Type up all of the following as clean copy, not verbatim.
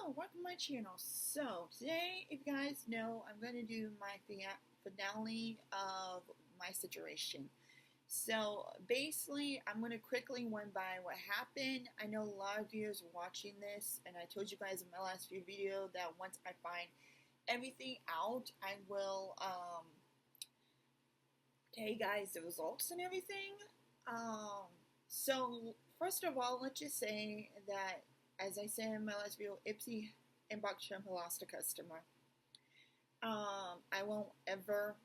welcome to my channel. So, today, if you guys know, I'm going to do my finale of my situation. So, basically, I'm going to quickly run by what happened. I know a lot of viewers are watching this, and I told you guys in my last few video that once I find everything out, I will tell you guys the results and everything. So, first of all, let's just say that as I said in my last video, Ipsy and boxycharm lost a customer. I won't ever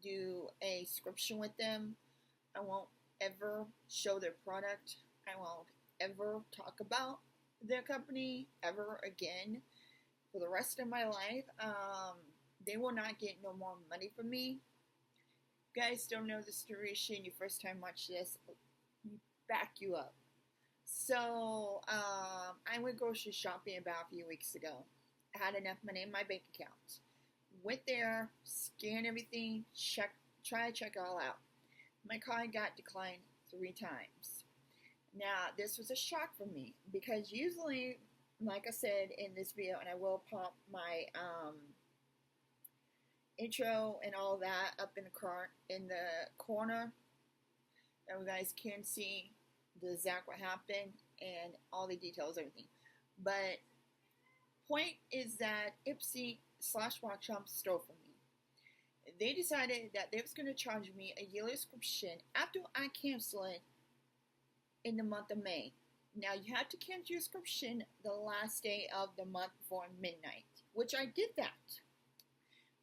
do a subscription with them. I won't ever show their product. I won't ever talk about their company ever again for the rest of my life. They will not get no more money from me. If you guys don't know the situation, your first time watch this, back you up. So, I went grocery shopping about a few weeks ago. I had enough money in my bank account. Went there, scanned everything, try to check it all out. My card got declined 3 times. Now, this was a shock for me because usually, like I said in this video, and I will pop my intro and all that up in the corner, that you guys can see the exact what happened and all the details, everything. But point is that Ipsy / boxycharm stole from me. They decided that they was going to charge me a yearly subscription after I canceled it in the month of May. Now you have to cancel your subscription the last day of the month before midnight, which I did that.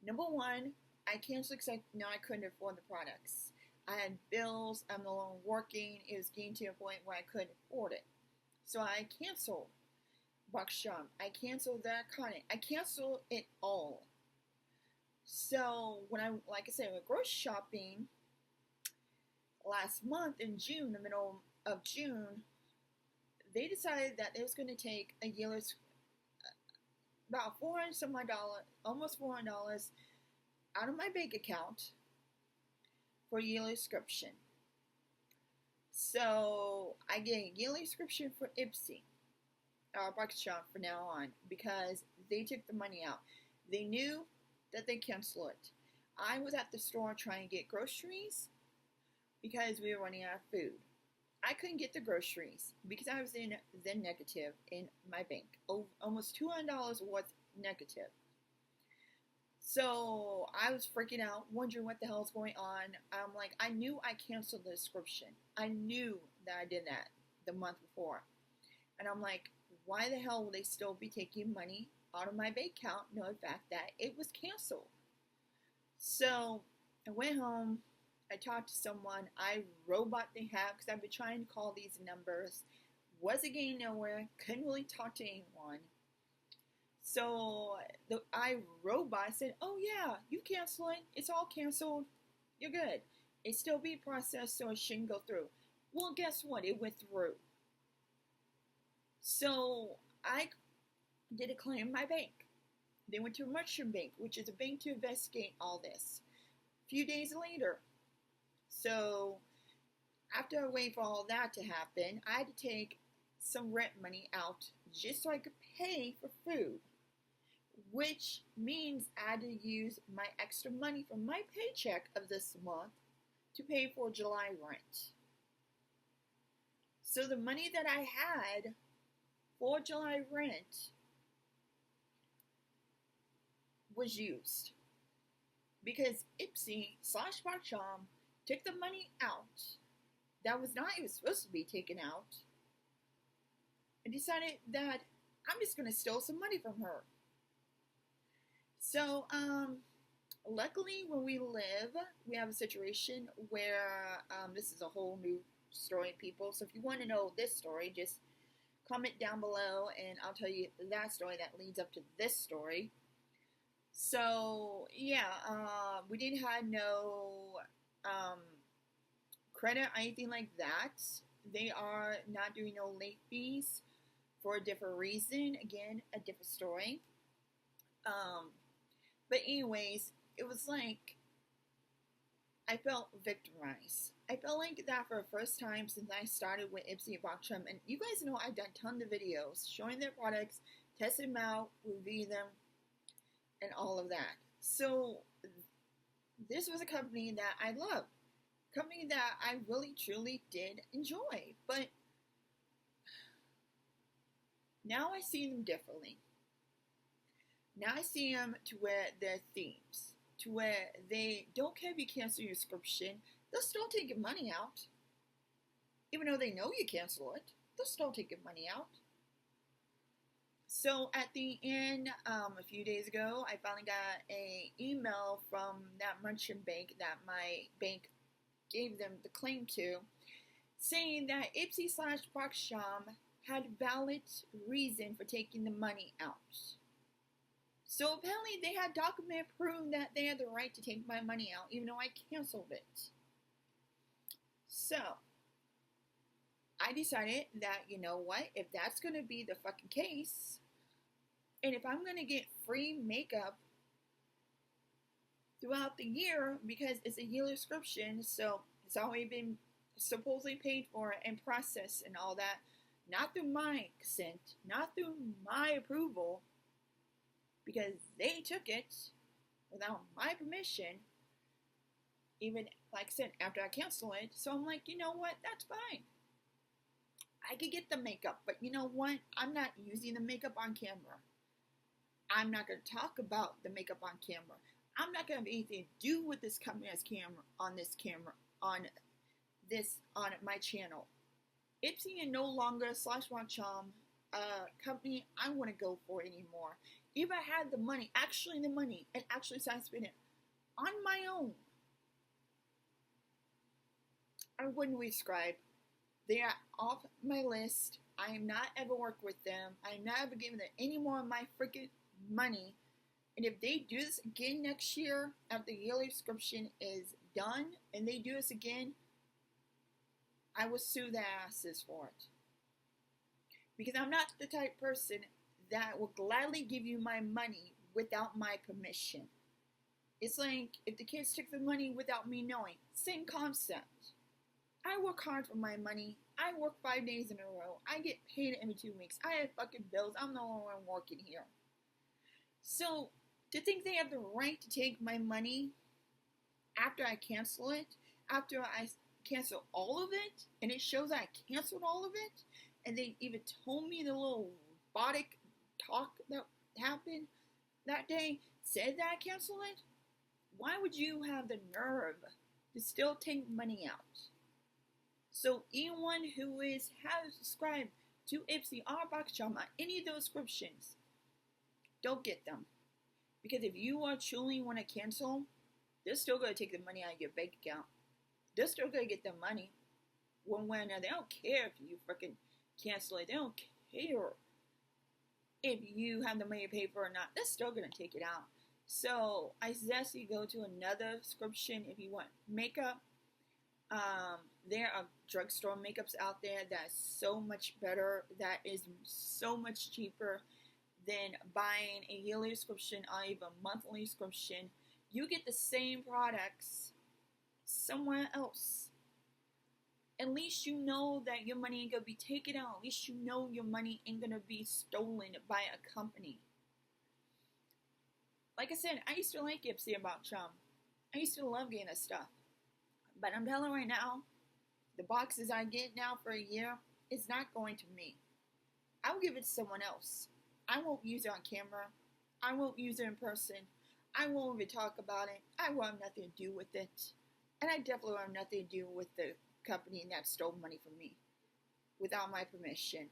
Number one, I canceled because I couldn't afford the products. I had bills, I'm no longer working, it was getting to a point where I couldn't afford it. So I canceled boxycharm, I canceled that content, I canceled it all. So when like I said, I went grocery shopping last month in June, the middle of June, they decided that it was going to take a yearly, about $400 some odd, almost $400 out of my bank account for a yearly subscription. So I get a yearly subscription for Ipsy, boxycharm from now on, because they took the money out. They knew that they canceled it. I was at the store trying to get groceries because we were running out of food. I couldn't get the groceries because I was in the negative in my bank. Almost $200 was negative. So I was freaking out, wondering what the hell is going on. I'm like, I knew I canceled the subscription. I knew that I did that the month before. And I'm like, why the hell will they still be taking money out of my bank account, knowing the fact that it was canceled? So I went home. I talked to someone. I robot they have because I've been trying to call these numbers. Wasn't getting nowhere. Couldn't really talk to anyone. So the iRobot said, oh yeah, you cancel it. It's all canceled. You're good. It's still being processed, so it shouldn't go through. Well, guess what? It went through. So I did a claim in my bank. They went to a merchant bank, which is a bank to investigate all this. A few days later, so after I waited for all that to happen, I had to take some rent money out just so I could pay for food, which means I had to use my extra money from my paycheck of this month to pay for July rent. So the money that I had for July rent was used because Ipsy / boxycharm took the money out that was not even supposed to be taken out and decided that I'm just going to steal some money from her. So, luckily where we live, we have a situation where, this is a whole new story, people. So if you want to know this story, just comment down below and I'll tell you that story that leads up to this story. So, yeah, we didn't have no, credit or anything like that. They are not doing no late fees for a different reason. Again, a different story. But anyways, it was like I felt victimized. I felt like that for the first time since I started with Ipsy and boxycharm. And you guys know I've done tons of videos showing their products, test them out, review them, and all of that. So this was a company that I loved, company that I really truly did enjoy, but now I see them differently. Now I see them to where they're thieves, to where they don't care if you cancel your subscription, they'll still take your money out. Even though they know you cancel it, they'll still take your money out. So at the end, a few days ago, I finally got an email from that merchant bank that my bank gave them the claim to, saying that ipsy/boxycharm had valid reason for taking the money out. So apparently they had document proof that they had the right to take my money out, even though I canceled it. So I decided that, you know what, if that's going to be the fucking case, and if I'm going to get free makeup throughout the year, because it's a yearly subscription, so it's already been supposedly paid for and processed and all that, not through my consent, not through my approval, because they took it without my permission, even, like I said, after I cancel it. So I'm like, you know what, that's fine. I could get the makeup, but you know what, I'm not using the makeup on camera. I'm not going to talk about the makeup on camera. I'm not going to have anything to do with this company as camera, on my channel. Ipsy and no longer /boxycharm company I want to go for anymore. If I had the money, and actually started spending it on my own, I wouldn't resubscribe. They are off my list. I am not ever work with them. I am not ever giving them any more of my freaking money. And if they do this again next year, after the yearly subscription is done, and they do this again, I will sue their asses for it. Because I'm not the type of person that will gladly give you my money without my permission. It's like if the kids took the money without me knowing. Same concept. I work hard for my money. I work 5 days in a row. I get paid every 2 weeks. I have fucking bills. I'm the only one working here. So, to think they have the right to take my money after I cancel it, after I cancel all of it, and it shows I canceled all of it, and they even told me the little robotic talk that happened that day, said that I canceled it, why would you have the nerve to still take money out? So anyone who has subscribed to Ipsy or boxycharm on any of those subscriptions, don't get them. Because if you are truly want to cancel, they're still going to take the money out of your bank account. They're still going to get the money. When they don't care if you freaking cancel it. They don't care if you have the money to pay for it or not. They're still going to take it out. So I suggest you go to another subscription if you want makeup. There are drugstore makeups out there that's so much better, that is so much cheaper than buying a yearly subscription or even a monthly subscription. You get the same products somewhere else. At least you know that your money ain't going to be taken out. At least you know your money ain't going to be stolen by a company. Like I said, I used to like Ipsy about Chum. I used to love getting this stuff. But I'm telling you right now, the boxes I get now for a year is not going to me. I will give it to someone else. I won't use it on camera. I won't use it in person. I won't even talk about it. I will have nothing to do with it. And I definitely will have nothing to do with the company that stole money from me without my permission.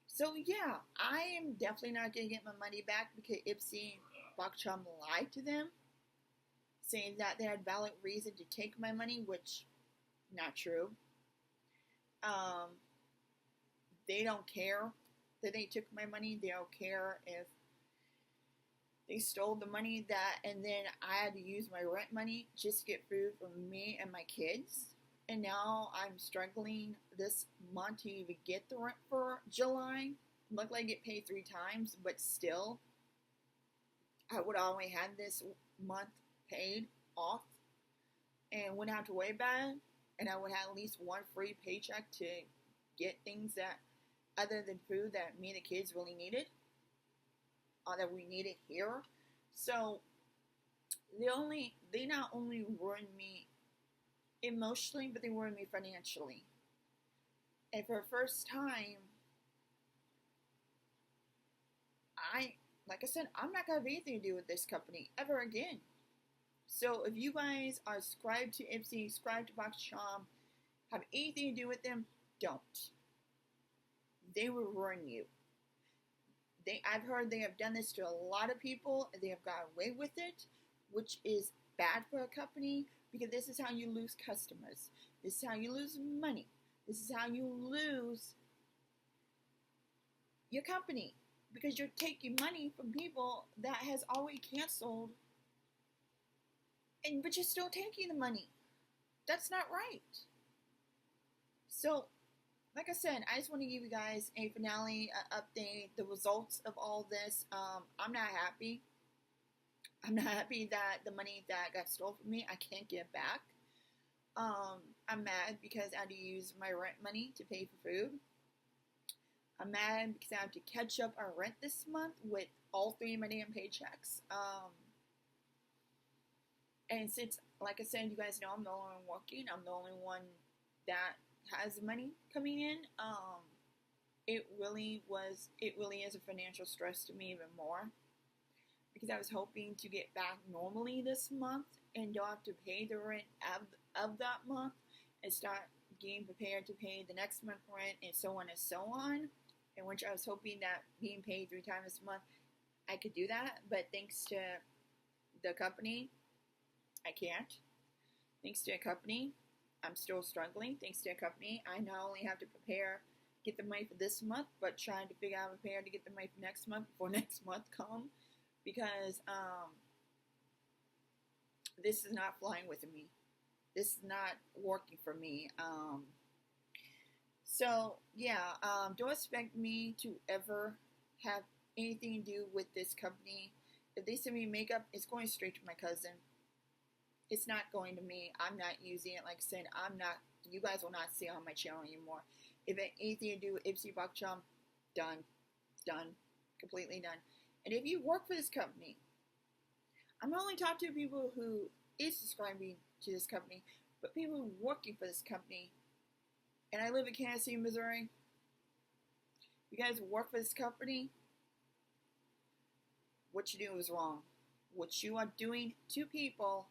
So yeah, I am definitely not going to get my money back because Ipsy and boxycharm lied to them, saying that they had valid reason to take my money, which not true. They don't care that they took my money. They don't care if they stole the money and then I had to use my rent money just to get food for me and my kids. And now I'm struggling this month to even get the rent for July. Luckily I get paid 3 times, but still, I would only have this month paid off and wouldn't have to worry about it. And I would have at least one free paycheck to get things that, other than food, that me and the kids really needed. that we needed here. So they not only ruined me emotionally, but they ruined me financially. And for the first time, I like I said, I'm not gonna have anything to do with this company ever again. So if you guys are subscribed to Ipsy, subscribed to boxycharm, have anything to do with them, don't. They will ruin you. I've heard they have done this to a lot of people and they have got away with it, which is bad for a company because this is how you lose customers. This is how you lose money. This is how you lose your company because you're taking money from people that has already canceled, but you're still taking the money. That's not right. So, like I said, I just want to give you guys a finale update, the results of all this. I'm not happy. I'm not happy that the money that got stolen from me, I can't get back. I'm mad because I had to use my rent money to pay for food. I'm mad because I have to catch up on rent this month with all 3 of my damn paychecks. And since, like I said, you guys know I'm the only one working. I'm the only one that has money coming in. It really is a financial stress to me even more because I was hoping to get back normally this month and don't have to pay the rent of that month and start getting prepared to pay the next month rent and so on and so on. And which I was hoping that being paid 3 times a month, I could do that. But thanks to the company, I can't. Thanks to a company, I'm still struggling. Thanks to a company, I not only have to get the money for this month, but trying to figure out prepare to get the money for next month before next month comes, because this is not flying with me. This is not working for me. So yeah, don't expect me to ever have anything to do with this company. If they send me makeup, it's going straight to my cousin. It's not going to me. I'm not using it. Like I said, you guys will not see it on my channel anymore. If it anything to do with Ipsy boxycharm, done, completely done. And if you work for this company, I'm only talking to people who is subscribing to this company, but people who are working for this company. And I live in Kansas City, Missouri. You guys work for this company. What you do is wrong. What you are doing to people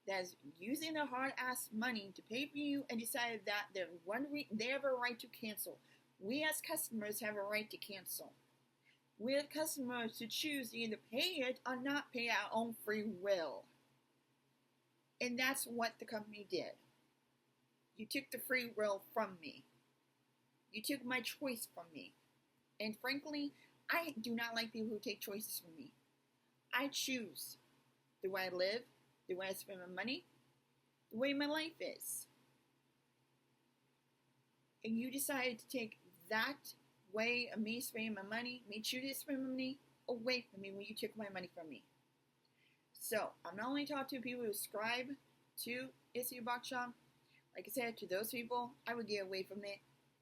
that's using their hard-ass money to pay for you and decided that they have a right to cancel. We as customers have a right to cancel. We as customers to choose to either pay it or not pay our own free will. And that's what the company did. You took the free will from me. You took my choice from me. And frankly, I do not like people who take choices from me. I choose the way I live, the way I spend my money, the way my life is. And you decided to take that way of me spending my money, me choosing to spend my money, away from me when you took my money from me. So, I'm not only talking to people who subscribe to Ipsy boxycharm. Like I said, to those people, I would get away from it.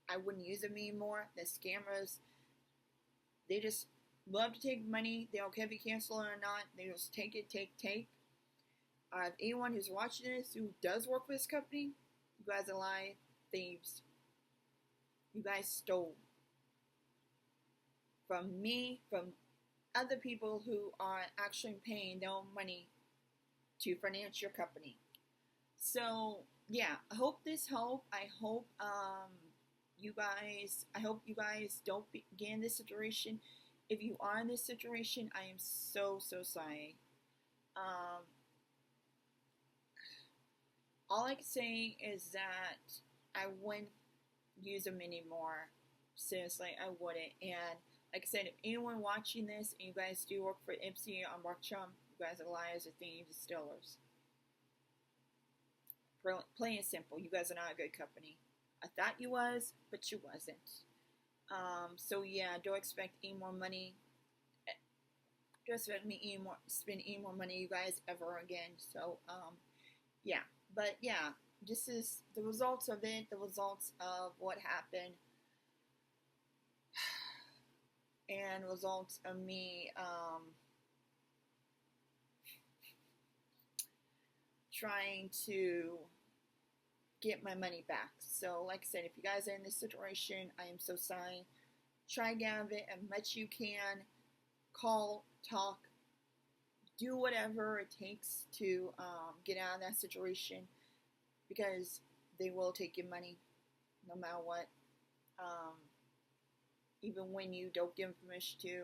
I wouldn't use them anymore. The scammers, they just love to take money. They don't care if you cancel it or not. They just take it, take. If anyone who's watching this who does work for this company, you guys are lying thieves. You guys stole from me, from other people who are actually paying their own money to finance your company. So yeah, I hope this helped. I hope you guys don't get in this situation. If you are in this situation, I am so sorry. All I can say is that I wouldn't use them anymore. Seriously, I wouldn't. And like I said, if anyone watching this and you guys do work for Ipsy or boxycharm, you guys are liars, or thieves, or stealers. Plain and simple, you guys are not a good company. I thought you was, but you wasn't. So yeah, don't expect any more money. Don't expect me spend any more money, you guys, ever again. So yeah, but yeah, this is the results of it. The results of what happened. and results of me trying to get my money back. So like I said, if you guys are in this situation, I am so sorry. Try to get out of it as much as you can. Call, talk, do whatever it takes to get out of that situation, because they will take your money no matter what, even when you don't give them permission to.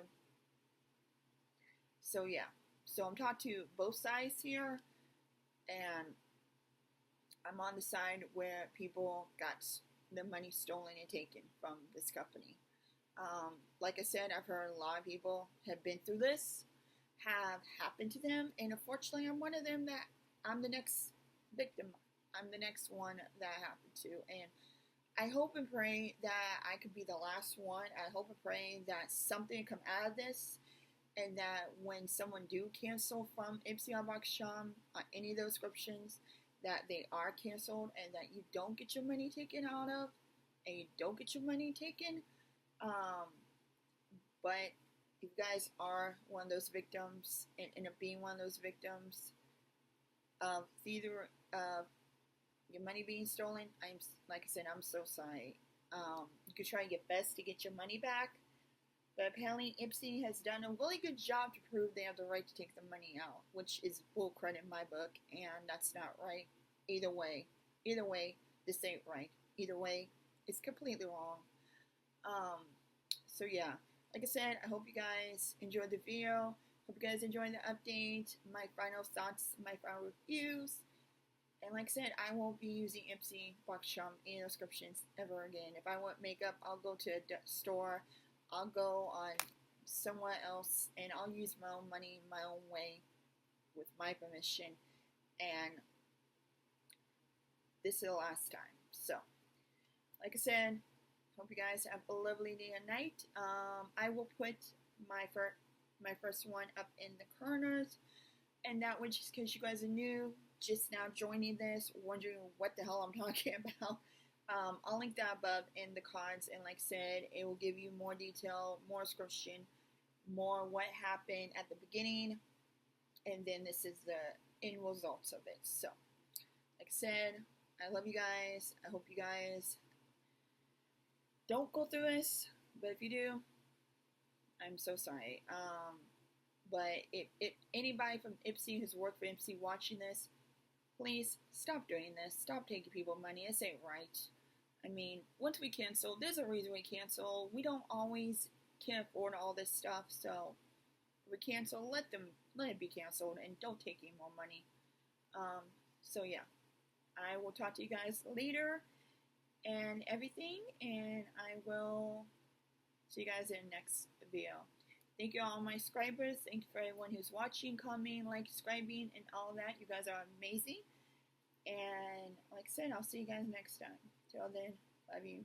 So yeah, so I'm talking to both sides here, and I'm on the side where people got the money stolen and taken from this company. Like I said, I've heard a lot of people have been through this, have happened to them, and unfortunately, I'm one of them. That I'm the next victim. I'm the next one that happened to, and I hope and pray that I could be the last one. I hope and pray that something come out of this, and that when someone do cancel from ipsy or boxycharm on any of those subscriptions, that they are canceled, and that you don't get your money taken out of, and you don't get your money taken. But if you guys are one of those victims and end up being one of those victims of either your money being stolen, like I said, I'm so sorry. You could try your best to get your money back, but apparently Ipsy has done a really good job to prove they have the right to take the money out, which is bull credit in my book, and that's not right. Either way, this ain't right. Either way, it's completely wrong. So yeah, like I said, I hope you guys enjoyed the video. Hope you guys enjoyed the update, my final thoughts, my final reviews. And like I said, I won't be using ipsy, boxycharm, any subscriptions ever again. If I want makeup, I'll go to a store. I'll go on somewhere else, and I'll use my own money my own way with my permission. And this is the last time. So, like I said, hope you guys have a lovely day and night. I will put my first one up in the corners, and that was just in case you guys are new, just now joining this, wondering what the hell I'm talking about. I'll link that above in the cards, and like I said, it will give you more detail, more description, more what happened at the beginning, and then this is the end results of it. So, like I said, I love you guys. I hope you guys don't go through this, but if you do, I'm so sorry. But if anybody from Ipsy who's worked for Ipsy watching this, please stop doing this. Stop taking people money. This ain't right. I mean, once we cancel, there's a reason we cancel. We don't always can't afford all this stuff, so if we cancel, let it be canceled, and don't take any more money. So yeah, I will talk to you guys later and everything, and I will see you guys in the next video. Thank you all my subscribers. Thank you for everyone who's watching, commenting, like, subscribing, and all that. You guys are amazing. And like I said, I'll see you guys next time. Till then, love you.